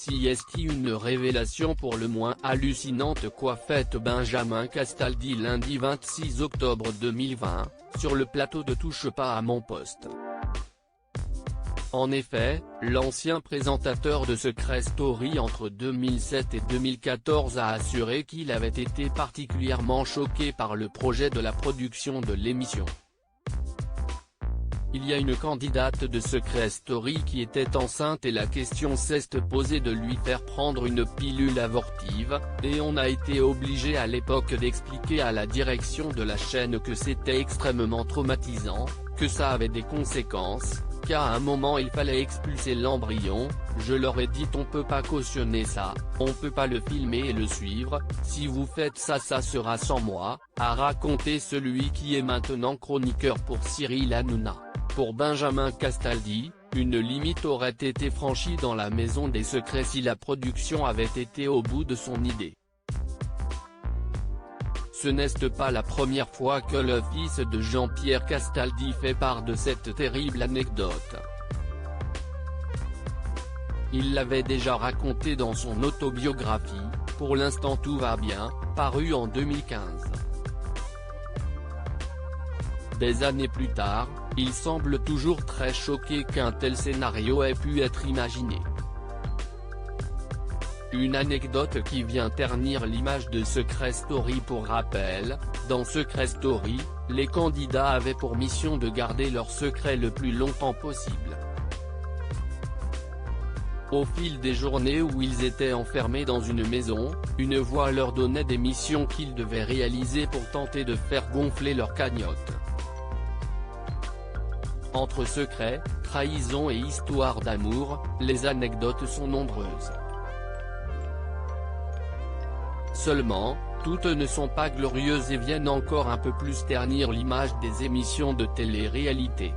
Si est une révélation pour le moins hallucinante qu'a faite Benjamin Castaldi lundi 26 octobre 2020, sur le plateau de Touche pas à mon poste. En effet, l'ancien présentateur de Secret Story entre 2007 et 2014 a assuré qu'il avait été particulièrement choqué par le projet de la production de l'émission. Il y a une candidate de Secret Story qui était enceinte et la question s'est posée de lui faire prendre une pilule abortive, et on a été obligé à l'époque d'expliquer à la direction de la chaîne que c'était extrêmement traumatisant, que ça avait des conséquences, qu'à un moment il fallait expulser l'embryon. Je leur ai dit on peut pas cautionner ça, on peut pas le filmer et le suivre, si vous faites ça sera sans moi, a raconté celui qui est maintenant chroniqueur pour Cyril Hanouna. Pour Benjamin Castaldi, une limite aurait été franchie dans la Maison des Secrets si la production avait été au bout de son idée. Ce n'est pas la première fois que le fils de Jean-Pierre Castaldi fait part de cette terrible anecdote. Il l'avait déjà raconté dans son autobiographie, Pour l'instant tout va bien, parue en 2015. Des années plus tard, il semble toujours très choqué qu'un tel scénario ait pu être imaginé. Une anecdote qui vient ternir l'image de Secret Story. Pour rappel, dans Secret Story, les candidats avaient pour mission de garder leur secret le plus longtemps possible. Au fil des journées où ils étaient enfermés dans une maison, une voix leur donnait des missions qu'ils devaient réaliser pour tenter de faire gonfler leur cagnotte. Entre secrets, trahison et histoires d'amour, les anecdotes sont nombreuses. Seulement, toutes ne sont pas glorieuses et viennent encore un peu plus ternir l'image des émissions de télé-réalité.